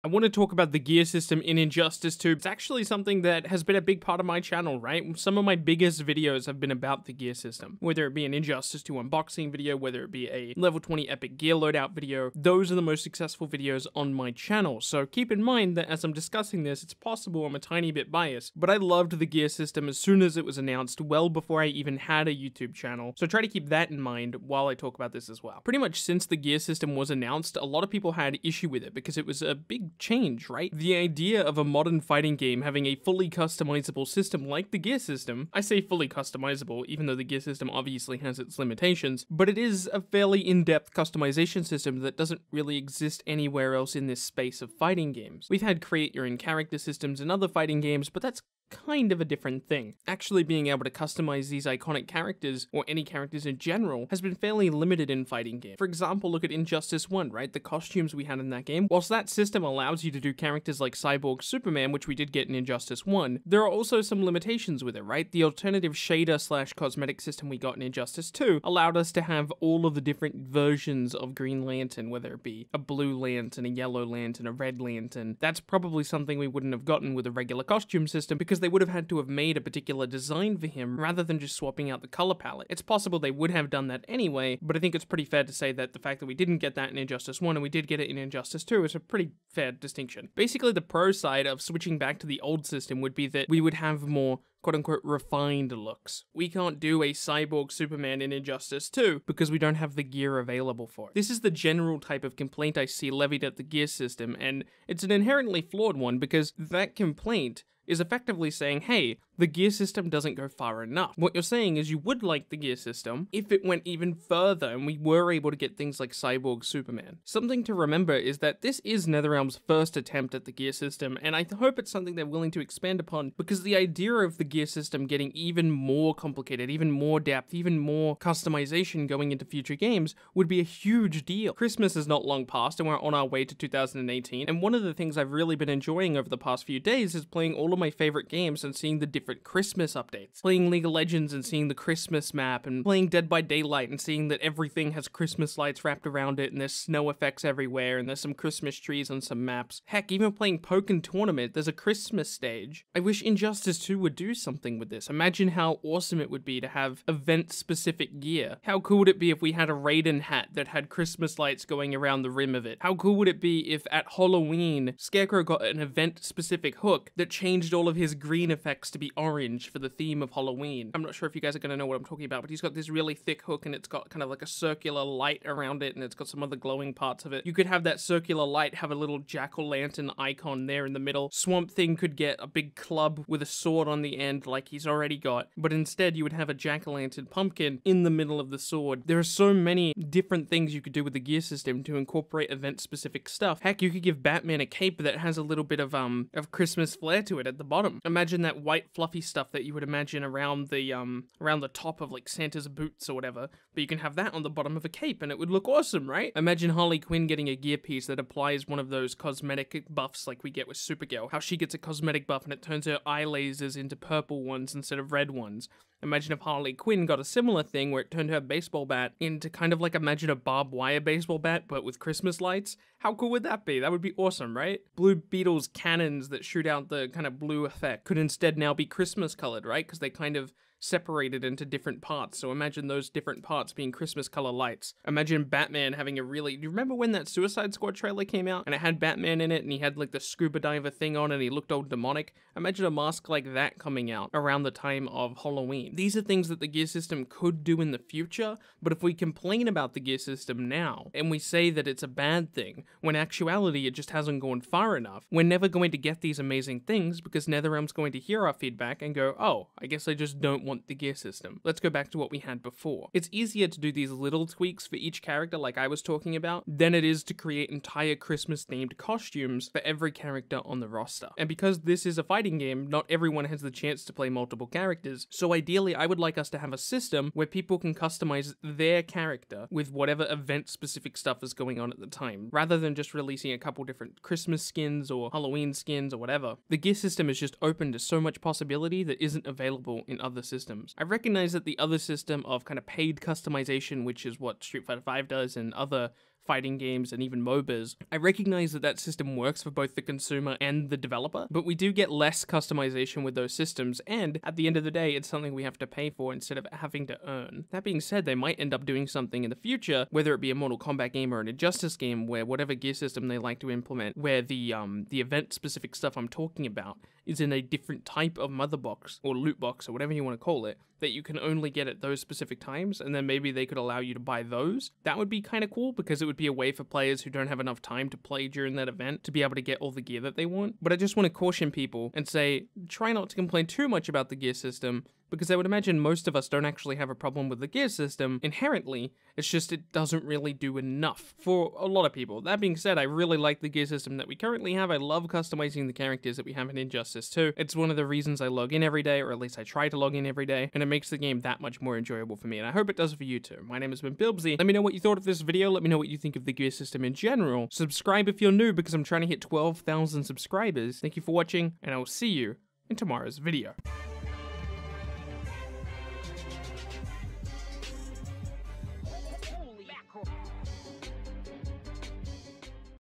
I want to talk about the gear system in Injustice 2. It's actually something that has been a big part of my channel, right? Some of my biggest videos have been about the gear system. Whether it be an Injustice 2 unboxing video, whether it be a level 20 epic gear loadout video, those are the most successful videos on my channel. So keep in mind that as I'm discussing this, it's possible I'm a tiny bit biased, but I loved the gear system as soon as it was announced, well before I even had a YouTube channel. So try to keep that in mind while I talk about this as well. Pretty much since the gear system was announced, a lot of people had issue with it because it was a big change, right? The idea of a modern fighting game having a fully customizable system like the gear system, I say fully customizable, even though the gear system obviously has its limitations, but it is a fairly in-depth customization system that doesn't really exist anywhere else in this space of fighting games. We've had create your own character systems in other fighting games, but that's kind of a different thing. Actually being able to customize these iconic characters, or any characters in general, has been fairly limited in fighting games. For example, look at Injustice 1, right? The costumes we had in that game. Whilst that system allows you to do characters like Cyborg Superman, which we did get in Injustice 1, there are also some limitations with it, right? The alternative shader / cosmetic system we got in Injustice 2 allowed us to have all of the different versions of Green Lantern, whether it be a blue lantern, a yellow lantern, a red lantern. That's probably something we wouldn't have gotten with a regular costume system, because they would have had to have made a particular design for him rather than just swapping out the color palette. It's possible they would have done that anyway, but I think it's pretty fair to say that the fact that we didn't get that in Injustice 1 and we did get it in Injustice 2 is a pretty fair distinction. Basically, the pro side of switching back to the old system would be that we would have more quote-unquote refined looks. We can't do a Cyborg Superman in Injustice 2 because we don't have the gear available for it. This is the general type of complaint I see levied at the gear system, and it's an inherently flawed one because that complaint is effectively saying, hey, the gear system doesn't go far enough. What you're saying is you would like the gear system if it went even further and we were able to get things like Cyborg Superman. Something to remember is that this is NetherRealm's first attempt at the gear system, and I hope it's something they're willing to expand upon, because the idea of the gear system getting even more complicated, even more depth, even more customization going into future games would be a huge deal. Christmas is not long past and we're on our way to 2018, and one of the things I've really been enjoying over the past few days is playing all of my favorite games and seeing the different Christmas updates. Playing League of Legends and seeing the Christmas map, and playing Dead by Daylight and seeing that everything has Christmas lights wrapped around it and there's snow effects everywhere and there's some Christmas trees on some maps. Heck, even playing Pokken Tournament, there's a Christmas stage. I wish Injustice 2 would do something with this. Imagine how awesome it would be to have event-specific gear. How cool would it be if we had a Raiden hat that had Christmas lights going around the rim of it? How cool would it be if at Halloween, Scarecrow got an event-specific hook that changed all of his green effects to be orange for the theme of Halloween? I'm not sure if you guys are going to know what I'm talking about, but he's got this really thick hook and it's got kind of like a circular light around it and it's got some other glowing parts of it. You could have that circular light have a little jack-o'-lantern icon there in the middle. Swamp Thing could get a big club with a sword on the end like he's already got, but instead you would have a jack-o'-lantern pumpkin in the middle of the sword. There are so many different things you could do with the gear system to incorporate event-specific stuff. Heck, you could give Batman a cape that has a little bit of Christmas flair to it at the bottom. Imagine that white fluffy stuff that you would imagine around the top of like Santa's boots or whatever, but you can have that on the bottom of a cape and it would look awesome, right? Imagine Harley Quinn getting a gear piece that applies one of those cosmetic buffs like we get with Supergirl. How she gets a cosmetic buff and it turns her eye lasers into purple ones instead of red ones. Imagine if Harley Quinn got a similar thing where it turned her baseball bat into kind of like, imagine a barbed wire baseball bat, but with Christmas lights. How cool would that be? That would be awesome, right? Blue Beetle's cannons that shoot out the kind of blue effect could instead now be Christmas colored, right? Because they kind of separated into different parts. So imagine those different parts being Christmas color lights. Imagine Batman having a really... Do you remember when that Suicide Squad trailer came out and it had Batman in it and he had like the scuba diver thing on and he looked all demonic? Imagine a mask like that coming out around the time of Halloween. These are things that the gear system could do in the future, but if we complain about the gear system now and we say that it's a bad thing, when in actuality it just hasn't gone far enough, we're never going to get these amazing things because NetherRealm's going to hear our feedback and go, oh, I guess I just don't want the gear system. Let's go back to what we had before. It's easier to do these little tweaks for each character like I was talking about than it is to create entire Christmas themed costumes for every character on the roster. And because this is a fighting game, not everyone has the chance to play multiple characters, so ideally I would like us to have a system where people can customize their character with whatever event specific stuff is going on at the time, rather than just releasing a couple different Christmas skins or Halloween skins or whatever. The gear system is just open to so much possibility that isn't available in other systems. I recognize that the other system of kind of paid customization, which is what Street Fighter V does and other fighting games, and even MOBAs, I recognize that that system works for both the consumer and the developer, but we do get less customization with those systems, and at the end of the day, it's something we have to pay for instead of having to earn. That being said, they might end up doing something in the future, whether it be a Mortal Kombat game or an Injustice game, where whatever gear system they like to implement, where the event-specific stuff I'm talking about is in a different type of mother box, or loot box, or whatever you want to call it, that you can only get at those specific times, and then maybe they could allow you to buy those. That would be kind of cool, because it would be a way for players who don't have enough time to play during that event to be able to get all the gear that they want. But I just want to caution people and say, try not to complain too much about the gear system, because I would imagine most of us don't actually have a problem with the gear system inherently. It's just it doesn't really do enough for a lot of people. That being said, I really like the gear system that we currently have. I love customizing the characters that we have in Injustice 2. It's one of the reasons I log in every day, or at least I try to log in every day, and it makes the game that much more enjoyable for me, and I hope it does for you too. My name has been Bilbzy. Let me know what you thought of this video. Let me know what you think of the gear system in general. Subscribe if you're new, because I'm trying to hit 12,000 subscribers. Thank you for watching, and I will see you in tomorrow's video. Holy mackerel.